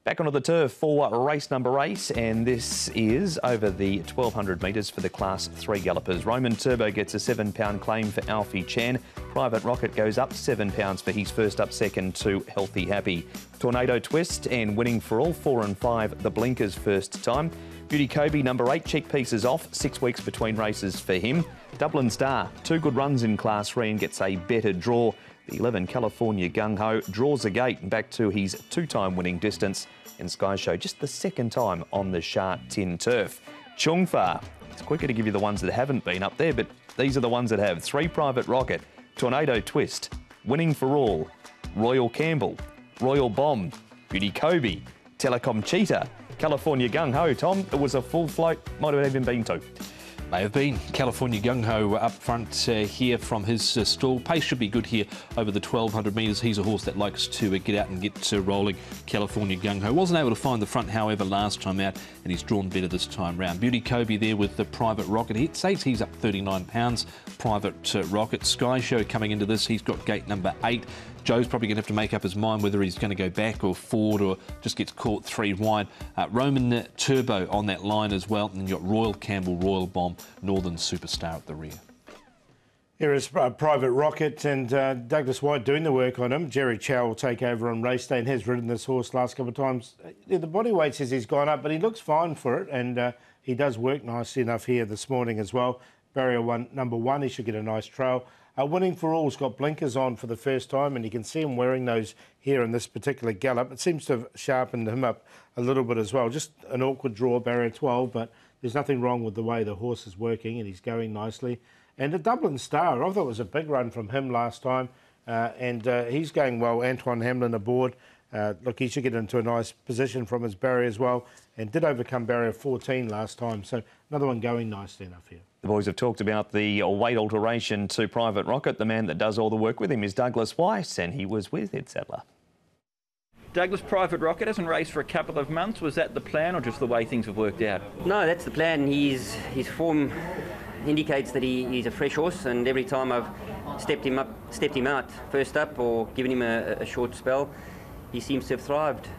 Back onto the turf for race number 8, and this is over the 1200 metres for the Class 3 gallopers. Roman Turbo gets a £7 claim for Alfie Chan. Private Rocket goes up £7 for his first up second to Healthy Happy. Tornado Twist and Winning for All, 4 and 5, the Blinkers first time. Beauty Kobe, number 8, cheek pieces off, 6 weeks between races for him. Dublin Star, 2 good runs in Class 3 and gets a better draw. The 11 California Gung Ho draws a gate back to his 2-time winning distance. And Sky Show just the 2nd time on the Sha Tin turf. Chung Fa, it's quicker to give you the ones that haven't been up there, but these are the ones that have. 3 Private Rocket, Tornado Twist, Winning for All, Royal Campbell, Royal Bomb, Beauty Kobe, Telecom Cheetah, California Gung Ho. Tom, it was a full float, might have even been 2. May have been. California Gung Ho up front here from his stall. Pace should be good here over the 1200 metres. He's a horse that likes to get out and get rolling. California Gung Ho wasn't able to find the front, however, last time out, and he's drawn better this time round. Beauty Kobe there with the Private Rocket. It says he's up £39. Private Rocket. Sky Show coming into this. He's got gate number 8. Joe's probably going to have to make up his mind whether he's going to go back or forward or just gets caught 3 wide. Roman Turbo on that line as well. And you've got Royal Campbell, Royal Bomb, Northern Superstar at the rear. Here is Private Rocket and Douglas White doing the work on him. Jerry Chow will take over on race day and has ridden this horse last couple of times. The body weight says he's gone up, but he looks fine for it, and he does work nicely enough here this morning as well. Barrier 1, number 1, he should get a nice trail. Winning for All's got blinkers on for the first time, and you can see him wearing those here in this particular gallop. It seems to have sharpened him up a little bit as well. Just an awkward draw, barrier 12, but there's nothing wrong with the way the horse is working, and he's going nicely. And the Dublin Star, I thought it was a big run from him last time, and he's going well. Antoine Hamlin aboard. Look, he should get into a nice position from his barrier as well, and did overcome barrier 14 last time, so another one going nicely enough here. The boys have talked about the weight alteration to Private Rocket. The man that does all the work with him is Douglas White, and he was with Ed Sadler. Douglas, Private Rocket hasn't raced for a couple of months. Was that the plan or just the way things have worked out? No, that's the plan. His form indicates that he's a fresh horse, and every time I've stepped him out first up or given him a short spell, he seems to have thrived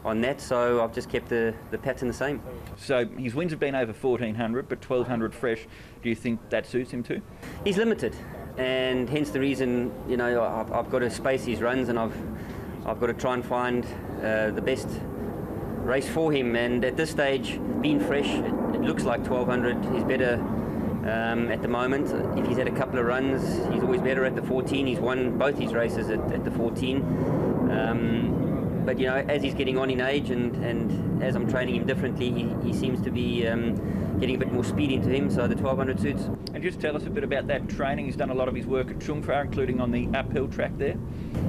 on that, so I've just kept the pattern the same. So his wins have been over 1400, but 1200 fresh. Do you think that suits him too? He's limited, and hence the reason, you know, I've got to space his runs, and I've got to try and find the best race for him. And at this stage, being fresh, it looks like 1200 is better at the moment. If he's had a couple of runs, he's always better at the 14. He's won both his races at the 14. But, you know, as he's getting on in age and as I'm training him differently, he seems to be getting a bit more speed into him, so the 1200 suits. And just tell us a bit about that training. He's done a lot of his work at Chung Fa, including on the uphill track there.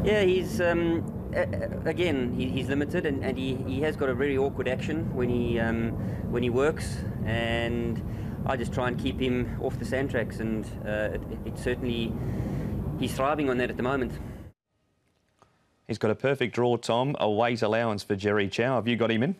Yeah, he's, again, he's limited, and he has got a very awkward action when he works, and I just try and keep him off the sand tracks, and it certainly, he's thriving on that at the moment. He's got a perfect draw, Tom, a weight allowance for Jerry Chow. Have you got him in?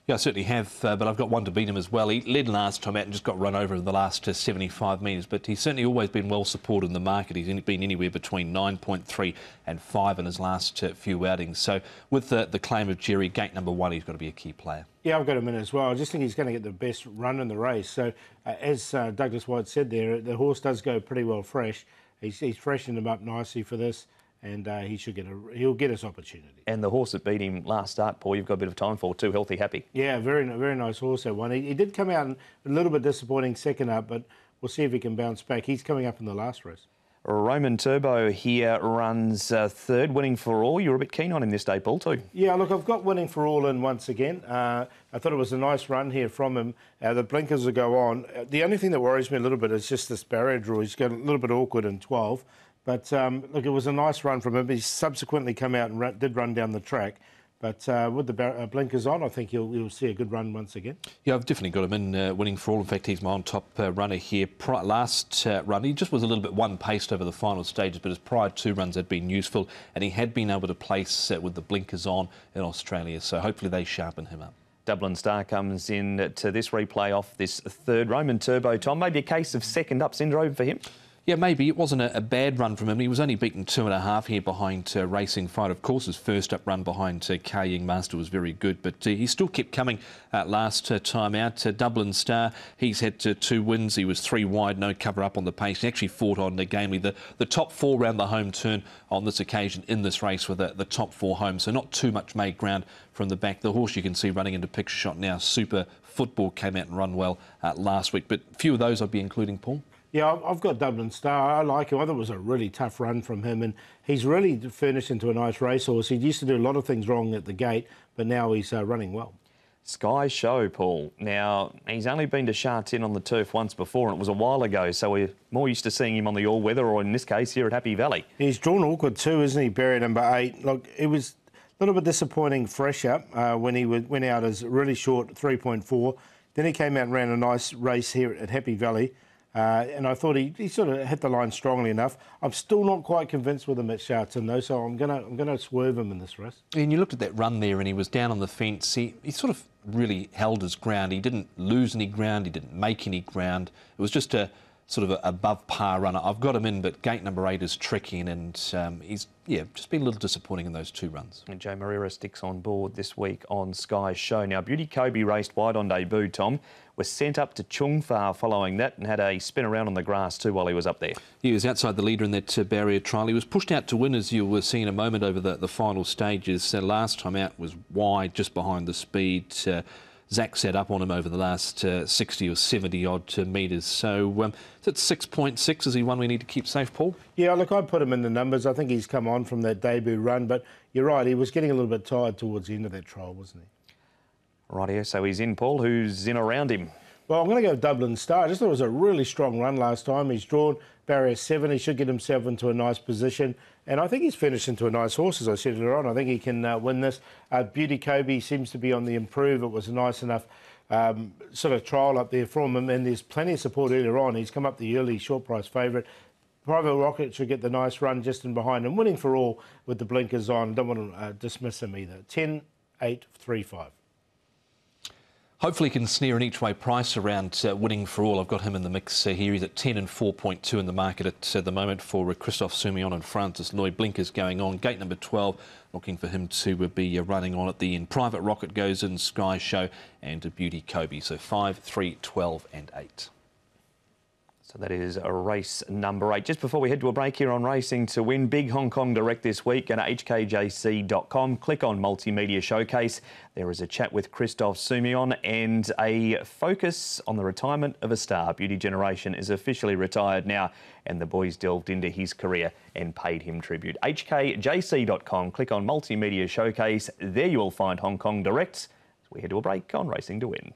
Yeah, I certainly have, but I've got one to beat him as well. He led last time out and just got run over in the last 75 metres, but he's certainly always been well supported in the market. He's been anywhere between 9.3 and 5 in his last few outings. So with the claim of Jerry, gate number 1, he's got to be a key player. Yeah, I've got him in as well. I just think he's going to get the best run in the race. So as Douglas White said there, the horse does go pretty well fresh. He's freshened him up nicely for this, and he'll get his opportunity. And the horse that beat him last start, Paul, you've got a bit of time for too, Healthy Happy. Yeah, very nice horse, that one. He did come out in a little bit disappointing second up, but we'll see if he can bounce back. He's coming up in the last race. Roman Turbo here runs 3rd, Winning for All. You're a bit keen on him this day, Paul, too. Yeah, look, I've got Winning for All in once again. I thought it was a nice run here from him. The blinkers will go on. The only thing that worries me a little bit is just this barrier draw. He's got a little bit awkward in 12. But, look, it was a nice run from him. He subsequently come out and did run down the track. But with the blinkers on, I think you'll see a good run once again. Yeah, I've definitely got him in Winning for All. In fact, he's my on-top runner here. Last run, he just was a little bit one-paced over the final stages, but his prior 2 runs had been useful, and he had been able to place with the blinkers on in Australia. So hopefully they sharpen him up. Dublin Star comes in to this replay off this 3rd. Roman Turbo, Tom, maybe a case of second-up syndrome for him? Yeah, maybe. It wasn't a bad run from him. He was only beaten 2.5 here behind Racing Fight. Of course, his first up run behind Ka-Ying Master was very good, but he still kept coming last time out. Dublin Star, he's had 2 wins. He was 3 wide, no cover up on the pace. He actually fought on gamely. The top 4 round the home turn on this occasion in this race with the top 4 home, so not too much made ground from the back. The horse you can see running into picture shot now, Super Football, came out and run well last week, but a few of those I'd be including, Paul. Yeah, I've got Dublin Star. I like him. I thought it was a really tough run from him, and he's really furnished into a nice racehorse. He used to do a lot of things wrong at the gate, but now he's running well. Sky Show, Paul. Now, he's only been to Sha Tin on the turf once before, and it was a while ago, so we're more used to seeing him on the all-weather, or in this case, here at Happy Valley. He's drawn awkward too, isn't he, barrier number 8? Look, it was a little bit disappointing fresh up when he went out as really short 3.4. Then he came out and ran a nice race here at Happy Valley. And I thought he sort of hit the line strongly enough. I'm still not quite convinced with him at Sha Tin though, so I'm gonna swerve him in this race. And you looked at that run there, and he was down on the fence. He sort of really held his ground. He didn't lose any ground. He didn't make any ground. It was just a sort of a above par runner. I've got him in, but gate number 8 is tricky, and he's just been a little disappointing in those 2 runs. And Joe Moreira sticks on board this week on Sky Show. Now, Beauty Kobe raced wide on debut, Tom, was sent up to Chungfa following that and had a spin around on the grass too while he was up there. He was outside the leader in that barrier trial. He was pushed out to win, as you were seeing in a moment, over the final stages. Last time out was wide, just behind the speed. Zach set up on him over the last 60 or 70 odd metres. So is it 6.6? Is he one we need to keep safe, Paul? Yeah, look, I put him in the numbers. I think he's come on from that debut run, but you're right, he was getting a little bit tired towards the end of that trial, wasn't he? Rightio, so he's in, Paul. Who's in around him? Well, I'm going to go Dublin Star. I just thought it was a really strong run last time. He's drawn barrier 7. He should get himself into a nice position. And I think he's finished into a nice horse, as I said earlier on. I think he can win this. Beauty Kobe seems to be on the improve. It was a nice enough sort of trial up there from him. And there's plenty of support earlier on. He's come up the early short price favourite. Private Rocket should get the nice run just in behind him. Winning for all with the blinkers on. Don't want to dismiss him either. 10, 8, 3, 5. Hopefully he can snare an each-way price around winning for all. I've got him in the mix here. He's at 10 and 4.2 in the market at the moment for Christophe Soumillon and Francis Lloyd. Blinkers going on. Gate number 12, looking for him to be running on at the end. Private Rocket goes in, Sky Show and Beauty Kobe. So 5, 3, 12 and 8. So that is race number 8. Just before we head to a break here on Racing to Win, big Hong Kong Direct this week. Go to hkjc.com, click on Multimedia Showcase. There is a chat with Christophe Soumillon and a focus on the retirement of a star. Beauty Generation is officially retired now, and the boys delved into his career and paid him tribute. hkjc.com, click on Multimedia Showcase. There you will find Hong Kong Direct. As we head to a break on Racing to Win.